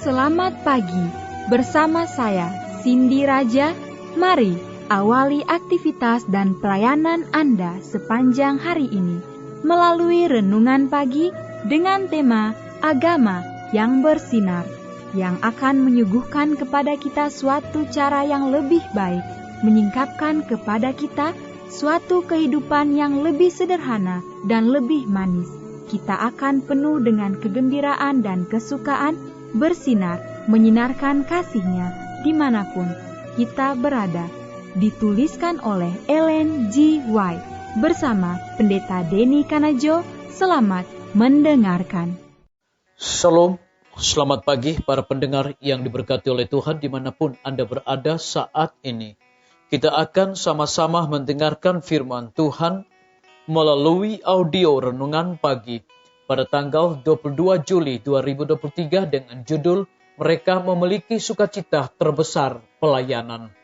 selamat pagi. Bersama saya, Cindy Raja. Mari awali aktivitas dan pelayanan Anda sepanjang hari ini melalui renungan pagi dengan tema Agama yang Bersinar, yang akan menyuguhkan kepada kita suatu cara yang lebih baik, menyingkapkan kepada kita suatu kehidupan yang lebih sederhana dan lebih manis. Kita akan penuh dengan kegembiraan dan kesukaan, bersinar, menyinarkan kasih-Nya dimanapun kita berada. Dituliskan oleh Ellen G. White bersama Pendeta Denny Kanajo. Selamat mendengarkan. Shalom, selamat pagi para pendengar yang diberkati oleh Tuhan dimanapun Anda berada saat ini. Kita akan sama-sama mendengarkan firman Tuhan melalui audio renungan pagi pada tanggal 22 Juli 2023 dengan judul Mereka Memiliki Sukacita Terbesar Pelayanan.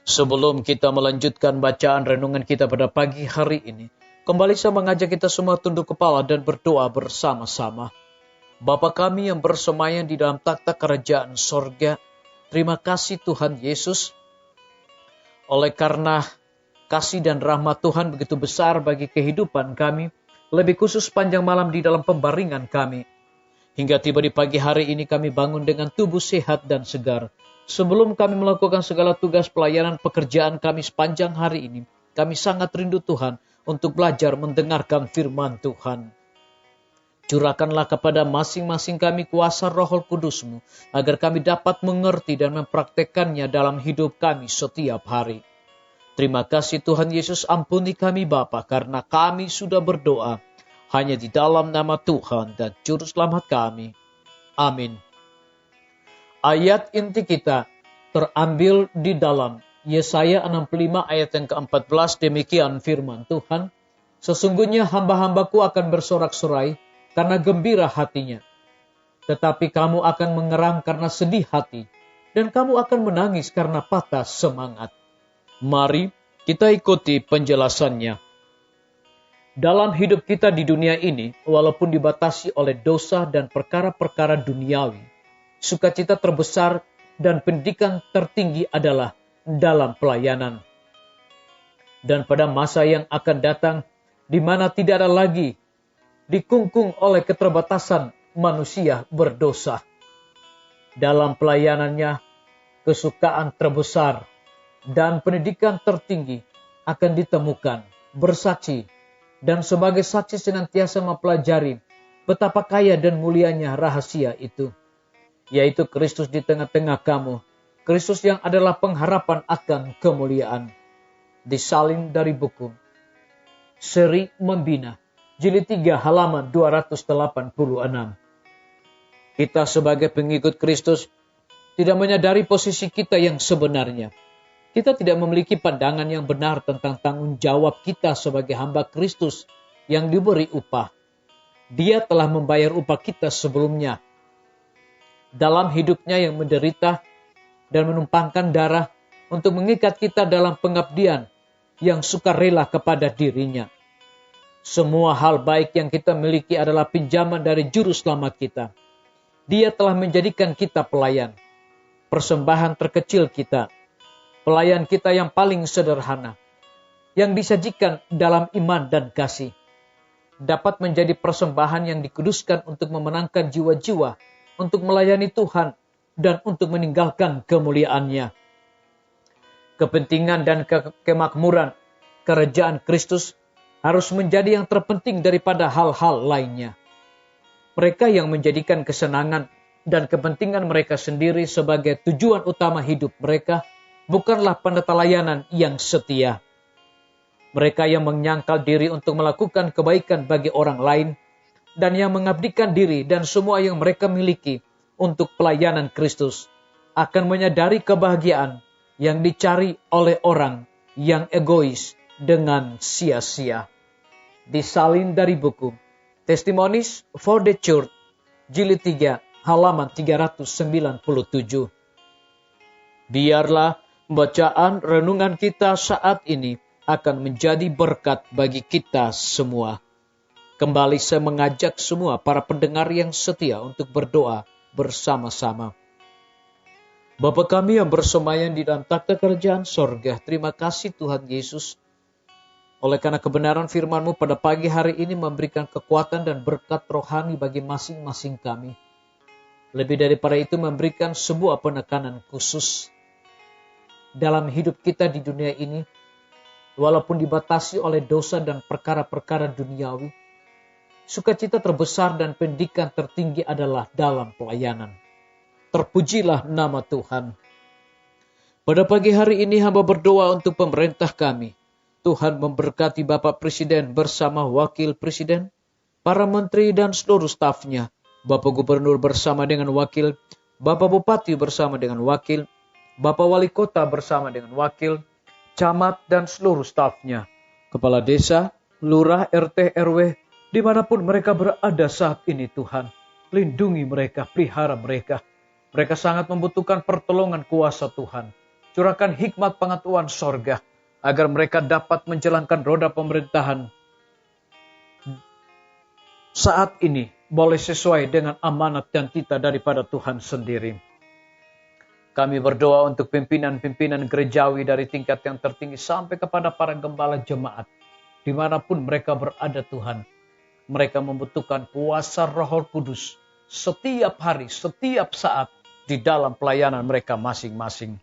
Sebelum kita melanjutkan bacaan renungan kita pada pagi hari ini, kembali saya mengajak kita semua tunduk kepala dan berdoa bersama-sama. Bapa kami yang bersemayam di dalam takhta kerajaan sorga, terima kasih Tuhan Yesus, oleh karena kasih dan rahmat Tuhan begitu besar bagi kehidupan kami, lebih khusus panjang malam di dalam pembaringan kami. Hingga tiba di pagi hari ini kami bangun dengan tubuh sehat dan segar. Sebelum kami melakukan segala tugas pelayanan pekerjaan kami sepanjang hari ini, kami sangat rindu Tuhan untuk belajar mendengarkan firman Tuhan. Curahkanlah kepada masing-masing kami kuasa Roh Kudus-Mu, agar kami dapat mengerti dan mempraktekannya dalam hidup kami setiap hari. Terima kasih Tuhan Yesus, ampuni kami Bapa, karena kami sudah berdoa hanya di dalam nama Tuhan dan Juru Selamat kami. Amin. Ayat inti kita terambil di dalam Yesaya 65 ayat yang ke-14, demikian firman Tuhan. Sesungguhnya hamba-hambaku akan bersorak-sorai karena gembira hatinya. Tetapi kamu akan mengerang karena sedih hati, dan kamu akan menangis karena patah semangat. Mari kita ikuti penjelasannya. Dalam hidup kita di dunia ini, walaupun dibatasi oleh dosa dan perkara-perkara duniawi, sukacita terbesar dan pendidikan tertinggi adalah dalam pelayanan. Dan pada masa yang akan datang, di mana tidak ada lagi dikungkung oleh keterbatasan manusia berdosa. Dalam pelayanannya, kesukaan terbesar dan pendidikan tertinggi akan ditemukan, bersaksi, dan sebagai saksi senantiasa mempelajari betapa kaya dan mulianya rahasia itu, yaitu Kristus di tengah-tengah kamu, Kristus yang adalah pengharapan akan kemuliaan. Disalin dari buku Seri Membina, Jilid 3 halaman 286. Kita sebagai pengikut Kristus tidak menyadari posisi kita yang sebenarnya. Kita tidak memiliki pandangan yang benar tentang tanggung jawab kita sebagai hamba Kristus yang diberi upah. Dia telah membayar upah kita sebelumnya. Dalam hidupnya yang menderita dan menumpangkan darah untuk mengikat kita dalam pengabdian yang sukarela kepada dirinya. Semua hal baik yang kita miliki adalah pinjaman dari Juru Selamat kita. Dia telah menjadikan kita pelayan, persembahan terkecil kita, pelayan kita yang paling sederhana, yang disajikan dalam iman dan kasih, dapat menjadi persembahan yang dikuduskan untuk memenangkan jiwa-jiwa, untuk melayani Tuhan, dan untuk meninggalkan kemuliaan-Nya. Kepentingan dan kemakmuran kerajaan Kristus harus menjadi yang terpenting daripada hal-hal lainnya. Mereka yang menjadikan kesenangan dan kepentingan mereka sendiri sebagai tujuan utama hidup mereka, bukanlah pendeta layanan yang setia. Mereka yang menyangkal diri untuk melakukan kebaikan bagi orang lain, dan yang mengabdikan diri dan semua yang mereka miliki untuk pelayanan Kristus, akan menyadari kebahagiaan yang dicari oleh orang yang egois dengan sia-sia. Disalin dari buku Testimonies for the Church, Jilid 3, halaman 397. Biarlah bacaan renungan kita saat ini akan menjadi berkat bagi kita semua. Kembali saya mengajak semua para pendengar yang setia untuk berdoa bersama-sama. Bapa kami yang bersemayam di dalam takhta kerajaan sorga, terima kasih Tuhan Yesus. Oleh karena kebenaran firman-Mu pada pagi hari ini memberikan kekuatan dan berkat rohani bagi masing-masing kami. Lebih daripada itu memberikan sebuah penekanan khusus dalam hidup kita di dunia ini. Walaupun dibatasi oleh dosa dan perkara-perkara duniawi, sukacita terbesar dan pendidikan tertinggi adalah dalam pelayanan. Terpujilah nama Tuhan. Pada pagi hari ini hamba berdoa untuk pemerintah kami. Tuhan memberkati Bapak Presiden bersama Wakil Presiden, para menteri dan seluruh stafnya, Bapak Gubernur bersama dengan wakil, Bapak Bupati bersama dengan wakil, Bapak Wali Kota bersama dengan wakil, camat dan seluruh stafnya, kepala desa, lurah, RT, RW, dimanapun mereka berada saat ini Tuhan. Lindungi mereka, pelihara mereka. Mereka sangat membutuhkan pertolongan kuasa Tuhan. Curahkan hikmat pengetahuan sorga, agar mereka dapat menjalankan roda pemerintahan saat ini boleh sesuai dengan amanat dan titah daripada Tuhan sendiri. Kami berdoa untuk pimpinan-pimpinan gerejawi dari tingkat yang tertinggi sampai kepada para gembala jemaat. Dimanapun mereka berada Tuhan, mereka membutuhkan kuasa Roh Kudus setiap hari, setiap saat di dalam pelayanan mereka masing-masing.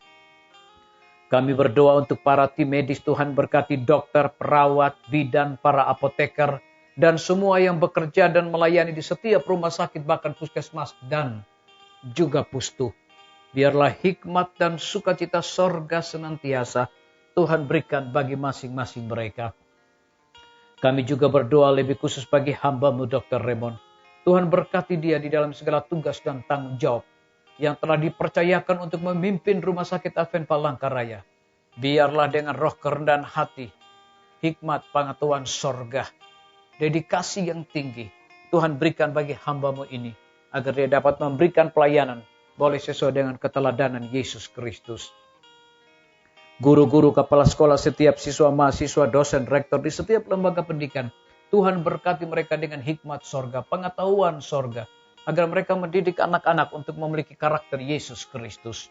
Kami berdoa untuk para tim medis, Tuhan berkati dokter, perawat, bidan, para apoteker, dan semua yang bekerja dan melayani di setiap rumah sakit, bahkan puskesmas dan juga pustu. Biarlah hikmat dan sukacita sorga senantiasa Tuhan berikan bagi masing-masing mereka. Kami juga berdoa lebih khusus bagi hamba-Mu Dr. Raymond. Tuhan berkati dia di dalam segala tugas dan tanggung jawab yang telah dipercayakan untuk memimpin Rumah Sakit Advent Palangkaraya. Biarlah dengan roh kerendahan hati, hikmat pengetahuan sorga, dedikasi yang tinggi, Tuhan berikan bagi hamba-Mu ini, agar dia dapat memberikan pelayanan, boleh sesuai dengan keteladanan Yesus Kristus. Guru-guru, kepala sekolah, setiap siswa, mahasiswa, dosen, rektor di setiap lembaga pendidikan, Tuhan berkati mereka dengan hikmat sorga, pengetahuan sorga, agar mereka mendidik anak-anak untuk memiliki karakter Yesus Kristus.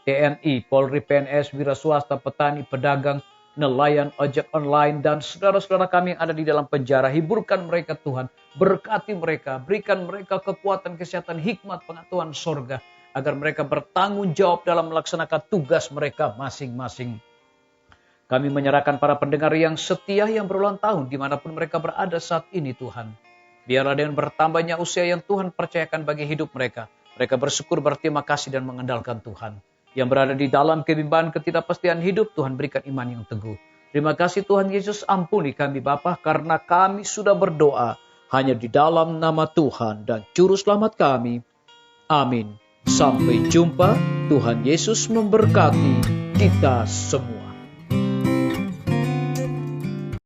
TNI, Polri, PNS, wira swasta, petani, pedagang, nelayan, ojek online, dan saudara-saudara kami yang ada di dalam penjara, hiburkan mereka Tuhan, berkati mereka, berikan mereka kekuatan, kesehatan, hikmat, pengetahuan sorga, agar mereka bertanggung jawab dalam melaksanakan tugas mereka masing-masing. Kami menyerahkan para pendengar yang setia yang berulang tahun dimanapun mereka berada saat ini Tuhan. Biarlah dengan bertambahnya usia yang Tuhan percayakan bagi hidup mereka, mereka bersyukur, berterima kasih dan mengandalkan Tuhan. Yang berada di dalam kebimbangan ketidakpastian hidup, Tuhan berikan iman yang teguh. Terima kasih Tuhan Yesus, ampuni kami Bapa, karena kami sudah berdoa hanya di dalam nama Tuhan dan Juru Selamat kami. Amin. Sampai jumpa, Tuhan Yesus memberkati kita semua.